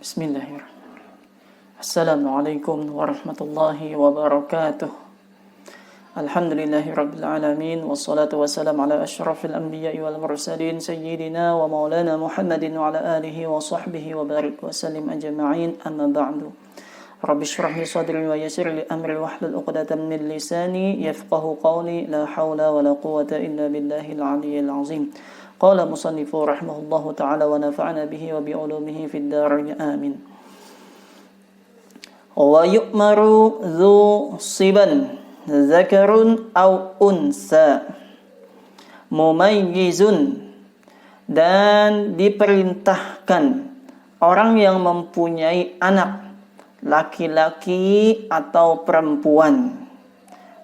Bismillahirrahmanirrahim. Assalamualaikum warahmatullahi wabarakatuh. Alhamdulillahi rabbil alamin. Wassalatu wassalamu ala ashrafil anbiya'i wal mursalin Sayyidina wa maulana Muhammadin wa ala alihi wa sahbihi wa barik wa sallim ajma'in. Amma ba'du. Rabbi shrah li sadri wa yassir li amri wahlul 'uqdatam min lisani yafqahu qawli. La hawla wa la quwwata illa billahil 'aliyyil 'azim. Qala musannifu rahimahullahu ta'ala wa nafa'ana bihi wa bi'ulumihi fid dharain amin. Wa yu'maru dzu siban zakarun aw unsa mumayyizun, dan diperintahkan orang yang mempunyai anak laki-laki atau perempuan,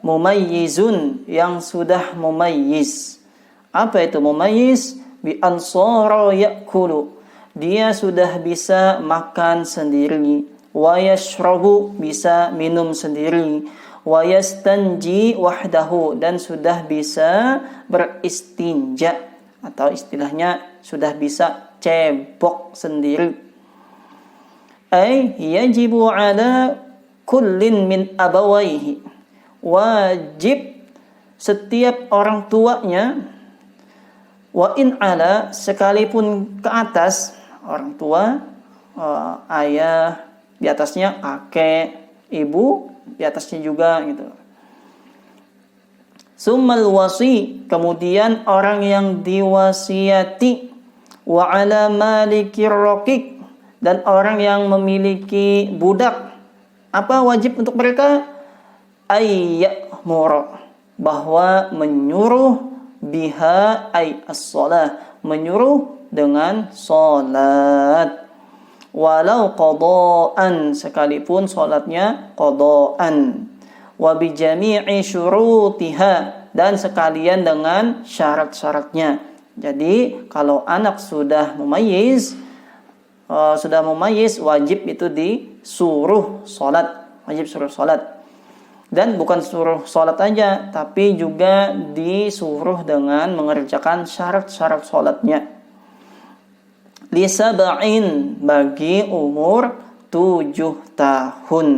mumayyizun, yang sudah mumayyiz. Apa itu mumayyiz? Bi ansara yakulu, dia sudah bisa makan sendiri, wa yashrabu, bisa minum sendiri, wa yastanji wahdahu, dan sudah bisa beristinja, atau istilahnya sudah bisa cebok sendiri. Ay yajibu ala kullin min abawaihi, wajib setiap orang tuanya, wa in ala, sekalipun ke atas orang tua, ayah, di atasnya kakek, ibu, di atasnya juga gitu. Summal wasi, kemudian orang yang diwasiati, wa ala malikir raqiq, dan orang yang memiliki budak. Apa wajib untuk mereka? Ayya'mura, bahwa menyuruh, biha ay as-shalah, menyuruh dengan salat, walau qadaan, sekalipun salatnya qadaan, wa bi jami'i syurutiha, dan sekalian dengan syarat-syaratnya. Jadi kalau anak sudah mumayyiz, wajib itu disuruh salat, wajib suruh salat. Dan bukan suruh sholat aja, tapi juga disuruh dengan mengerjakan syarat-syarat sholatnya. Li sab'in, bagi umur 7 tahun.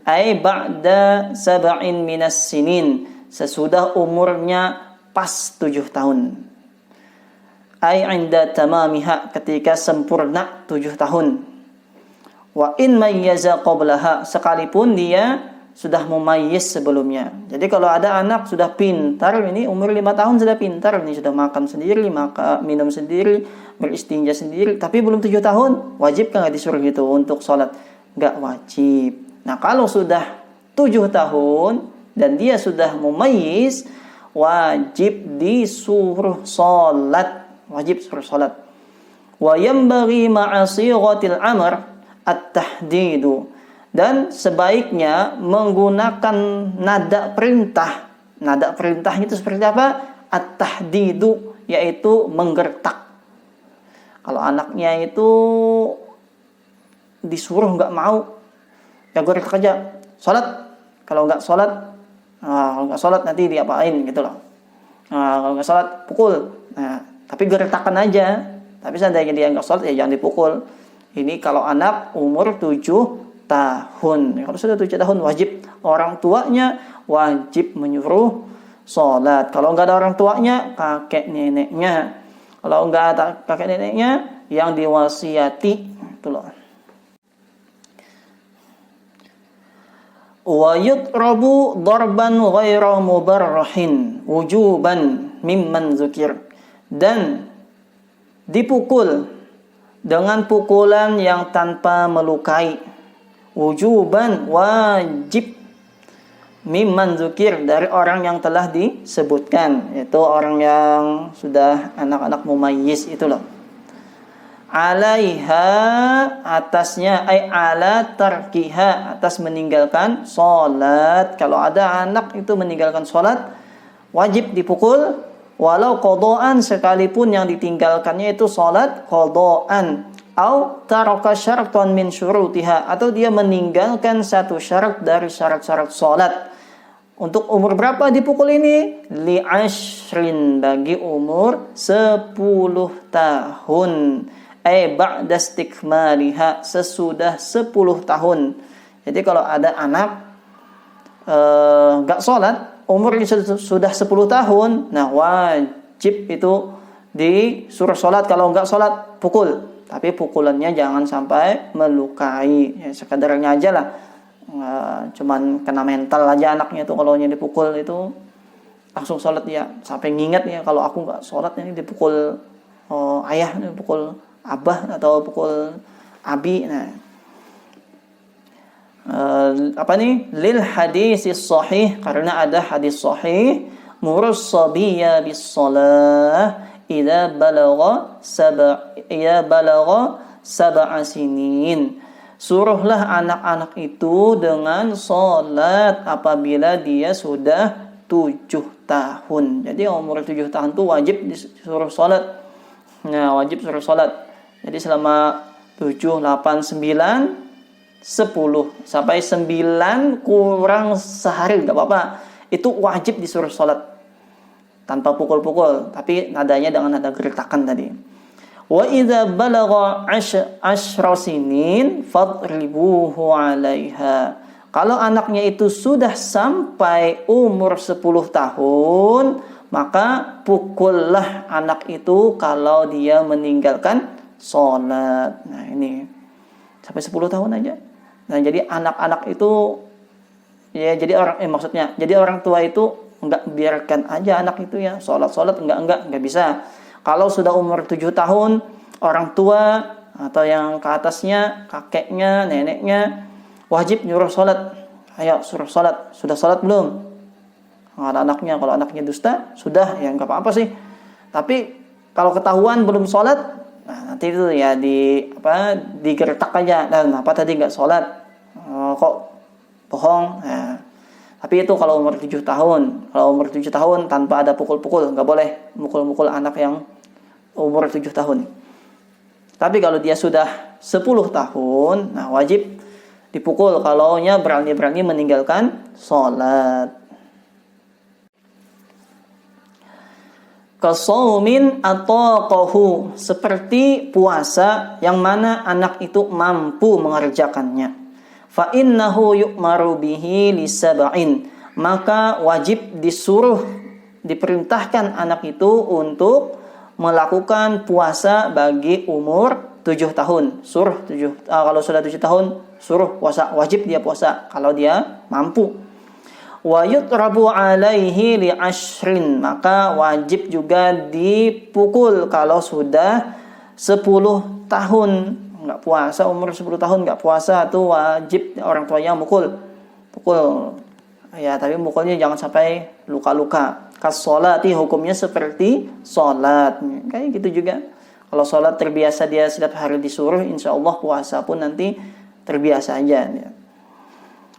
Ay ba'da sab'in minas sinin, sesudah umurnya pas 7 tahun. Ay inda tamamiha, ketika sempurna 7 tahun. Wa in mayyaza qablaha, sekalipun dia sudah mumayyiz sebelumnya. Jadi kalau ada anak sudah pintar, ini umur 5 tahun sudah pintar, ini sudah makan sendiri, minum sendiri, beristinja sendiri, tapi belum 7 tahun, wajib kan nggak disuruh gitu untuk sholat? Nggak wajib. Nah kalau sudah 7 tahun dan dia sudah mumayyiz, wajib disuruh sholat, wajib suruh sholat. Wa yanbaghi ma'a sighatil amr at-tahdidu, dan sebaiknya menggunakan nada perintah. Nada perintah itu seperti apa? At-tahdidu, yaitu menggertak. Kalau anaknya itu disuruh nggak mau, ya gertak aja, sholat. Kalau nggak sholat nanti diapain gitu loh. Kalau nggak sholat pukul. Nah, tapi gertakan aja. Tapi seandainya dia nggak sholat, ya jangan dipukul. Ini kalau anak umur 7 tahun. Kalau sudah 7 tahun wajib orang tuanya wajib menyuruh sholat. Kalau nggak ada orang tuanya, kakek neneknya. Kalau nggak ada kakek neneknya, yang diwasiati itu loh. Wa yutrabu darban ghaira mubarrahin wujuban mimman zukir, dan dipukul dengan pukulan yang tanpa melukai, wujuban, wajib, mimman zukir, dari orang yang telah disebutkan, yaitu orang yang sudah anak-anak mumayyiz itu loh. Alaiha, atasnya, ay ala tarkiha, atas meninggalkan sholat. Kalau ada anak itu meninggalkan sholat, wajib dipukul, walau qadaan, sekalipun yang ditinggalkannya itu sholat qadaan. Au taraka syartan min syurutiha, atau dia meninggalkan satu syarat dari syarat-syarat salat. Untuk umur berapa dipukul ini? Li ashrin, bagi umur 10 tahun. ba'da istikmaliha, sesudah 10 tahun. Jadi kalau ada anak enggak sholat, umurnya sudah 10 tahun, nah wajib itu disuruh sholat. Kalau enggak sholat, pukul. Tapi pukulannya jangan sampai melukai, ya sekadarnya aja lah. Cuman kena mental aja anaknya itu, kalau dipukul itu langsung sholat dia. Sampai nginget ya, kalau aku enggak sholat ini dipukul ayah, dipukul abah atau pukul abi. Nah, lil hadis sahih, karena ada hadis sahih, murus sabiyya bis shalah idza balagha sab'a sinin. Suruhlah anak-anak itu dengan salat apabila dia sudah 7 tahun. Jadi umur 7 tahun itu wajib disuruh salat. Nah, wajib suruh salat. Jadi selama 7, 8, 9, 10 sampai 9 kurang sehari enggak apa-apa. Itu wajib disuruh salat. Tanpa pukul-pukul, tapi nadanya dengan nada gertakan tadi. Wa idza balagha 10 sinin fadribuhu 'alaiha. Kalau anaknya itu sudah sampai umur 10 tahun, maka pukullah anak itu kalau dia meninggalkan sholat. Nah, ini sampai 10 tahun aja. Nah, jadi anak-anak itu ya, jadi orang tua itu enggak biarkan aja anak itu ya sholat enggak bisa. Kalau sudah umur 7 tahun, orang tua atau yang ke atasnya, kakeknya, neneknya wajib nyuruh sholat. Ayo suruh sholat. Sudah sholat belum? Anaknya, kalau anaknya dusta, sudah, ya enggak apa-apa sih. Tapi kalau ketahuan belum sholat, nah nanti itu ya digertak aja. Dan apa tadi enggak sholat? Kok bohong? Nah, tapi itu kalau umur 7 tahun. Kalau umur 7 tahun tanpa ada pukul-pukul, enggak boleh mukul-mukul anak yang umur 7 tahun. Tapi kalau dia sudah 10 tahun, nah wajib dipukul kalau nya berani-berani meninggalkan sholat. Kasaumin ataqahu, seperti puasa yang mana anak itu mampu mengerjakannya. Fa innahu yu'maru bihi lisab'in, maka wajib diperintahkan anak itu untuk melakukan puasa bagi umur 7 tahun. Kalau sudah 7 tahun suruh puasa, wajib dia puasa kalau dia mampu. Wa yutrabu alaihi li 10, maka wajib juga dipukul kalau sudah 10 tahun. Enggak puasa, umur 10 tahun enggak puasa, itu wajib orang tuanya pukul. Ya, tapi mukulnya jangan sampai luka-luka. Kas-sholati, hukumnya seperti sholat. Kayak gitu juga. Kalau sholat terbiasa dia setiap hari disuruh, insya Allah puasa pun nanti terbiasa aja.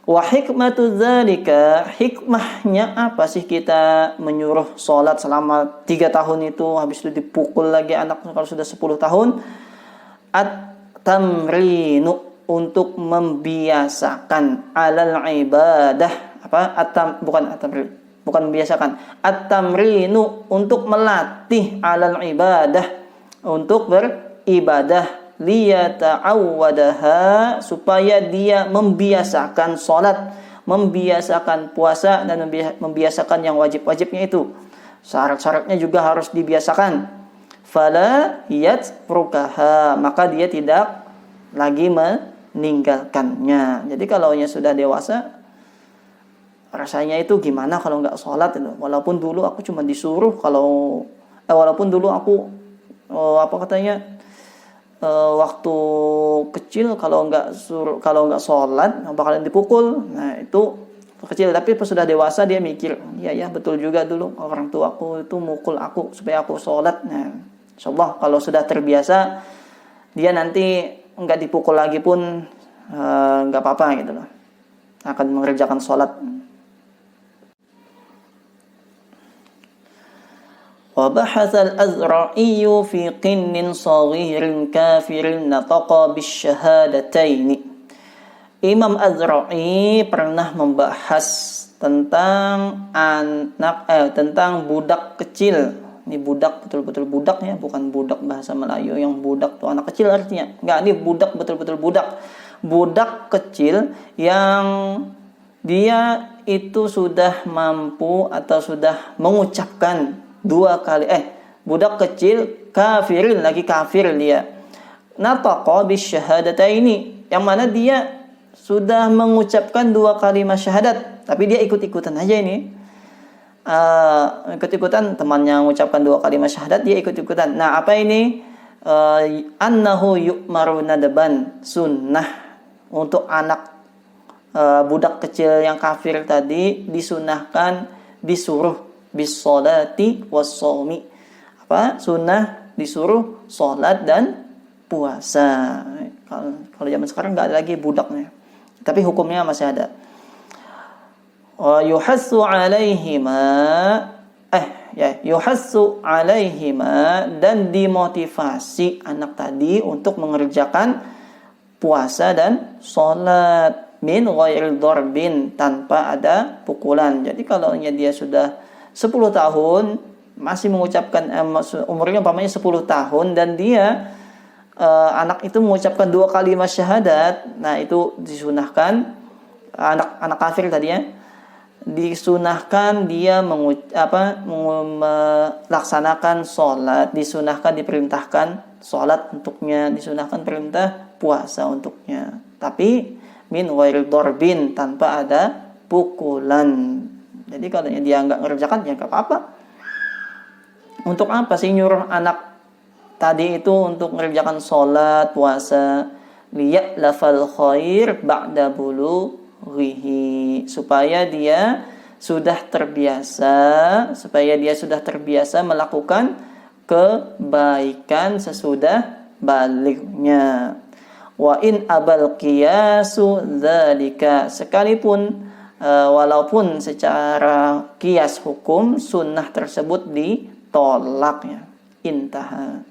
Wa hikmatu dzalika, hikmahnya apa sih kita menyuruh sholat selama 3 tahun itu, habis itu dipukul lagi anak kalau sudah 10 tahun? At-tamrinu, untuk membiasakan alal ibadah. Bukan membiasakan. At-tamrinu, untuk melatih alal ibadah, untuk beribadah. Liyata'awwadaha, supaya dia membiasakan sholat, membiasakan puasa, dan membiasakan yang wajib-wajibnya itu. Syarat-syaratnya juga harus dibiasakan. Fala yatrukaha, maka dia tidak lagi meninggalkannya. Jadi kalau sudah dewasa, rasanya itu gimana kalau nggak sholat itu. Walaupun dulu aku cuma disuruh, walaupun dulu aku waktu kecil kalau nggak sholat bakalan dipukul. Nah itu kecil, tapi pas sudah dewasa dia mikir, ya betul juga dulu orang tua aku itu mukul aku supaya aku sholat. Nah, insyaallah kalau sudah terbiasa, dia nanti nggak dipukul lagi pun nggak apa-apa gitu loh, akan mengerjakan sholat. Wa bahatha al-Azra'i fi qinnin saghirin kafirin nataqa bisyahadataini. Imam Azra'i pernah membahas tentang tentang budak kecil Ini budak, betul-betul budak ya, bukan budak bahasa Melayu yang budak tuh anak kecil artinya. Enggak, ini budak, betul-betul budak. Budak kecil yang dia itu sudah mampu atau sudah mengucapkan dua kali, budak kecil kafirin, lagi kafir dia. Nataqa bisyahadataini, yang mana dia sudah mengucapkan dua kalimat syahadat, tapi dia ikut-ikutan aja ini. Ikut-ikutan, temannya mengucapkan dua kalimat syahadat, dia ikut-ikutan. Nah, apa ini? Annahu yu'maru nadaban, sunnah untuk anak budak kecil yang kafir tadi disunahkan, disuruh bisolati wassaumi. Apa? Sunnah disuruh sholat dan puasa. Kalau zaman sekarang nggak ada lagi budaknya, tapi hukumnya masih ada. Yuhassu alaihima yuhassu alaihima, dan dimotivasi anak tadi untuk mengerjakan puasa dan sholat min ghairi darbin, tanpa ada pukulan. Jadi kalau dia sudah 10 tahun masih mengucapkan umurnya umpamanya 10 tahun dan dia anak itu mengucapkan dua kalimat syahadat, nah itu disunahkan, anak kafir tadi ya, disunahkan dia melaksanakan sholat, disunahkan, diperintahkan sholat untuknya, disunahkan perintah puasa untuknya, tapi min ghairi darbin, tanpa ada pukulan. Jadi kalau dia nggak ngerjakan ya nggak apa-apa. Untuk apa sih nyuruh anak tadi itu untuk mengerjakan sholat, puasa? Liya'lafal khair ba'da bulughihi, supaya dia sudah terbiasa melakukan kebaikan sesudah balignya. Wa in abal qiyasu dzalika, sekalipun walaupun secara qiyas hukum sunnah tersebut ditolaknya. Intaha.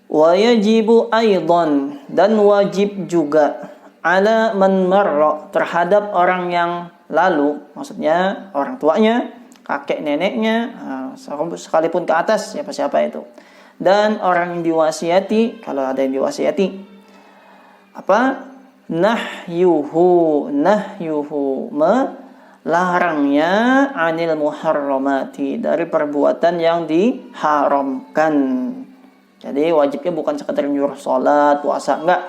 Wa yajibu aidan, dan wajib juga, ala man marra, terhadap orang yang lalu, maksudnya orang tuanya, kakek neneknya, sekalipun ke atas siapa-siapa itu, dan orang yang diwasiati, kalau ada yang diwasiati, apa? Nahyuhu, melarangnya, anil muharramati, dari perbuatan yang diharamkan. Jadi wajibnya bukan sekedar nyuruh sholat, puasa, enggak.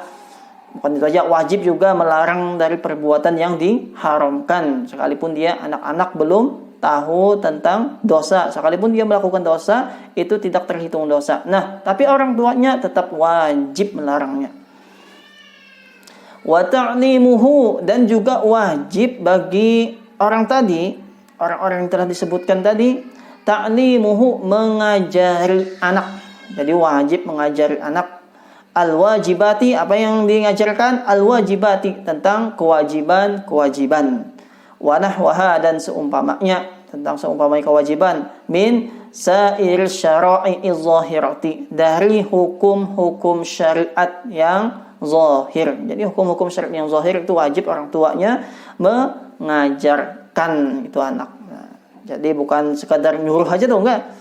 Bukan itu aja, wajib juga melarang dari perbuatan yang diharamkan. Sekalipun dia anak-anak belum tahu tentang dosa, sekalipun dia melakukan dosa, itu tidak terhitung dosa. Nah, tapi orang tuanya tetap wajib melarangnya. Wa ta'limuhu, dan juga wajib bagi orang tadi, orang-orang yang telah disebutkan tadi, ta'limuhu, mengajari anak. Jadi wajib mengajari anak al-wajibati, apa yang diajarkan? Al-wajibati, tentang kewajiban-kewajiban. Wa nahwaha, dan seumpamanya, tentang seumpamanya kewajiban, min sair syara'i zahirati, dari hukum-hukum syariat yang zahir. Jadi hukum-hukum syariat yang zahir itu wajib orang tuanya mengajarkan itu anak. Nah, jadi bukan sekadar nyuruh aja tuh, enggak.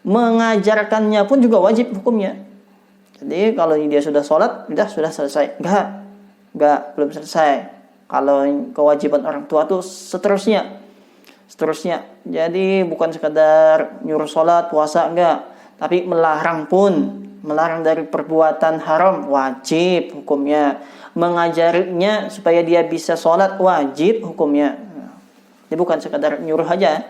Mengajarkannya pun juga wajib hukumnya. Jadi kalau dia sudah sholat, sudah selesai. Enggak, belum selesai. Kalau kewajiban orang tua tuh seterusnya. Jadi bukan sekadar nyuruh sholat, puasa, enggak. Tapi melarang dari perbuatan haram, wajib hukumnya. Mengajarinya supaya dia bisa sholat, wajib hukumnya. Jadi bukan sekadar nyuruh aja.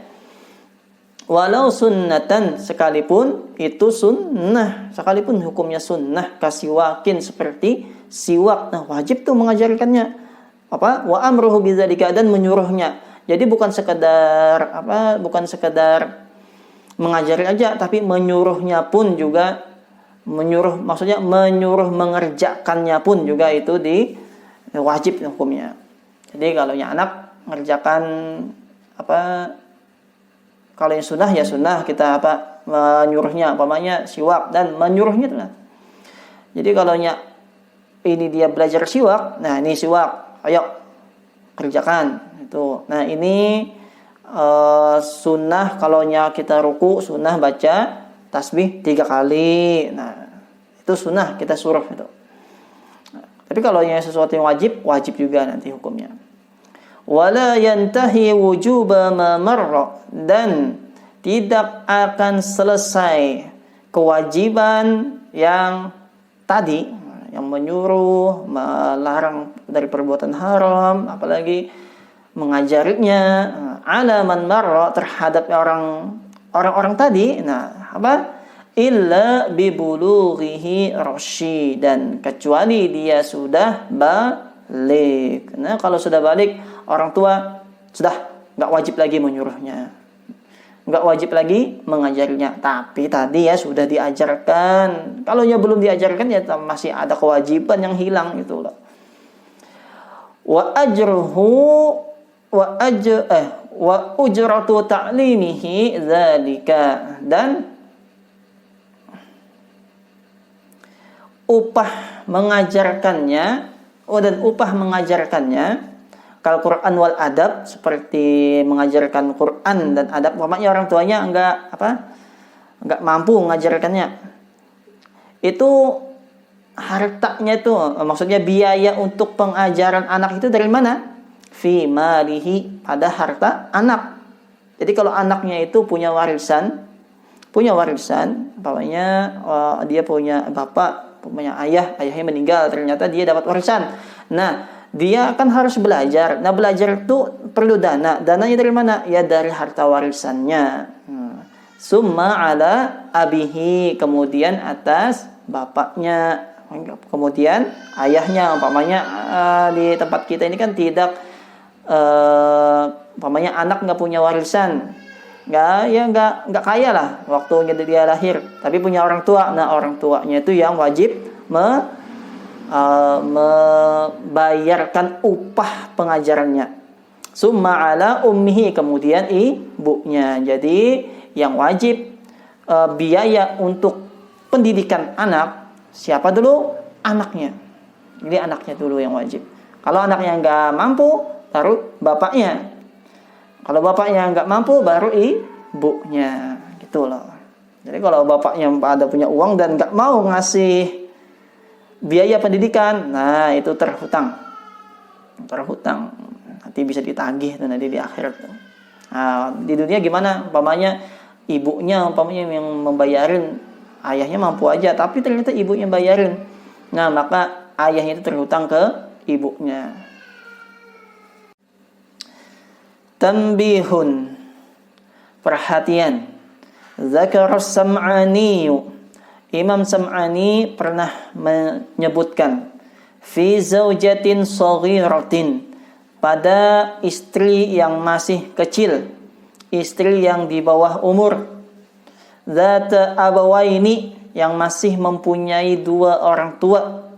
Walau sunnatan, sekalipun itu sunnah, sekalipun hukumnya sunnah, kasiwakin, seperti siwak. Nah, wajib tuh mengajarkannya. Apa? Wa amruhu bidzalika, dan menyuruhnya. Jadi bukan sekedar mengajari aja, tapi menyuruhnya pun juga, maksudnya menyuruh mengerjakannya pun juga itu wajib hukumnya. Jadi kalau anak mengerjakan kalau yang sunnah ya sunnah, kita menyuruhnya, umpamanya siwak, dan menyuruhnya itu lah. Jadi kalau ini dia belajar siwak, nah ini siwak, ayo kerjakan itu. Nah ini sunnah kalau kita ruku, sunnah baca tasbih 3 kali. Nah itu sunnah kita suruh itu. Tapi kalau sesuatu yang wajib juga nanti hukumnya. Wala yantahi wujuba ma marra, dan tidak akan selesai kewajiban yang tadi, yang menyuruh, melarang dari perbuatan haram, apalagi mengajarinya, ala man marra, terhadap orang-orang tadi. Nah, apa? Illa bibulughihi rasyidan, kecuali dia sudah balik. Nah, kalau sudah balik, orang tua sudah nggak wajib lagi menyuruhnya, nggak wajib lagi mengajarinya. Tapi tadi sudah diajarkan. Kalau belum diajarkan masih ada kewajiban yang hilang itu loh. Wa ajruhu wa ujratu ta'limihi dzalika, dan upah mengajarkannya, kalau Quran wal adab, seperti mengajarkan Quran dan adab, umpamanya orang tuanya enggak mampu mengajarkannya, itu hartanya itu, maksudnya biaya untuk pengajaran anak itu dari mana? Fi malihi, pada harta anak. Jadi kalau anaknya itu punya warisan, umpamanya dia punya bapak, punya ayahnya meninggal, ternyata dia dapat warisan. Nah, dia kan harus belajar. Nah, belajar itu perlu dana. Dananya dari mana? Ya dari harta warisannya. Summa ala abihi, kemudian atas bapaknya, kemudian ayahnya. Umpamanya di tempat kita ini kan tidak, umpamanya anak nggak punya warisan, nggak kaya lah waktu dia lahir, tapi punya orang tua. Nah, orang tuanya itu yang wajib membayarkan upah pengajarannya. Summa ala ummihi, kemudian ibunya. Jadi yang wajib biaya untuk pendidikan anak siapa dulu? Anaknya. Jadi anaknya dulu yang wajib. Kalau anaknya nggak mampu, baru bapaknya. Kalau bapaknya nggak mampu, baru ibunya, gitu loh. Jadi kalau bapaknya ada punya uang dan nggak mau ngasih biaya pendidikan, nah itu terhutang, nanti bisa ditagih tuh nanti di akhirat tuh. Nah, di dunia gimana? Umpamanya ibunya yang membayarin, ayahnya mampu aja, tapi ternyata ibunya bayarin. Nah, maka ayahnya itu terhutang ke ibunya. Tanbihun, perhatian. Zakar Sam'ani, Imam Sam'ani pernah menyebutkan fi zaujatin shaghiratin, pada istri yang masih kecil, istri yang di bawah umur, zat abawaini, yang masih mempunyai 2 orang tua,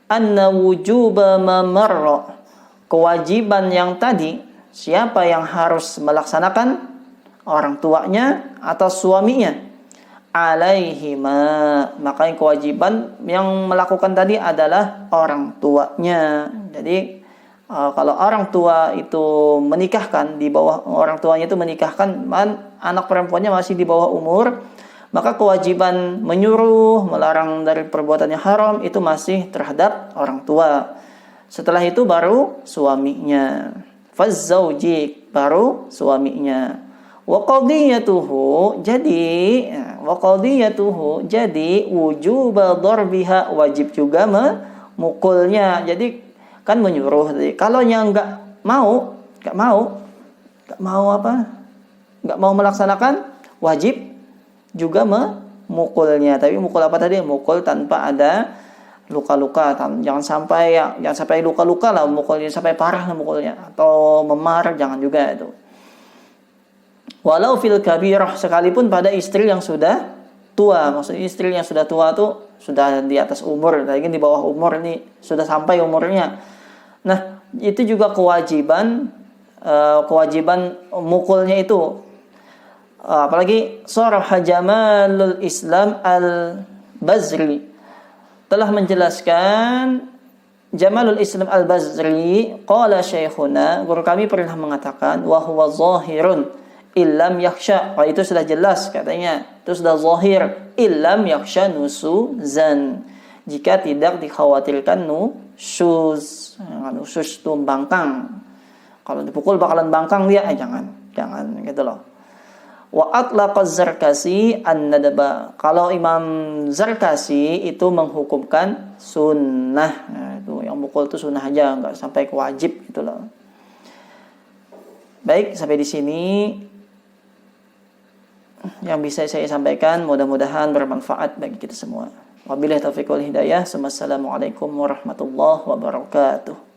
anna wujuba ma marra, kewajiban yang tadi, siapa yang harus melaksanakan? Orang tuanya atau suaminya? Alaihima, maka kewajiban yang melakukan tadi adalah orang tuanya. Jadi kalau orang tua itu menikahkan, di bawah orang tuanya itu menikahkan anak perempuannya masih di bawah umur, maka kewajiban menyuruh, melarang dari perbuatan yang haram itu masih terhadap orang tua. Setelah itu baru suaminya. Fazzauji, baru suaminya. Wa qadiyatuhu, jadi wujuba darbiha, wajib juga memukulnya. Jadi kan menyuruh tadi. Kalau yang enggak mau melaksanakan, wajib juga memukulnya. Tapi mukul apa tadi? Mukul tanpa ada luka-luka, jangan sampai luka-luka lah mukulnya, sampai parah lah mukulnya, atau memar, jangan juga itu. Walau fil kabirah, sekalipun pada istri yang sudah tua, maksudnya istri yang sudah tua tuh sudah di atas umur, lagi di bawah umur, ini sudah sampai umurnya. Nah, itu juga kewajiban mukulnya itu. Apalagi Sarah Jamalul Islam Al-Bazri telah menjelaskan Jamalul Islam Al-Bazri qala syekhuna, guru kami pernah mengatakan wa huwa zahirun illam yakhsha, itu sudah jelas katanya, itu sudah zahir, illam yakhsha nusuzan, jika tidak dikhawatirkan nusyuz. Nusyuz itu bangkang, kalau dipukul bakalan bangkang dia, jangan gitu loh. Wa atlaqa Zarkasi an-nadba, kalau Imam Zarkasi itu menghukumkan sunnah. Nah, itu yang mukul itu sunnah aja, enggak sampai ke wajib gitu loh. Baik, sampai di sini yang bisa saya sampaikan, mudah-mudahan bermanfaat bagi kita semua. Wabillahi taufiq wal hidayah. Wassalamualaikum warahmatullahi wabarakatuh.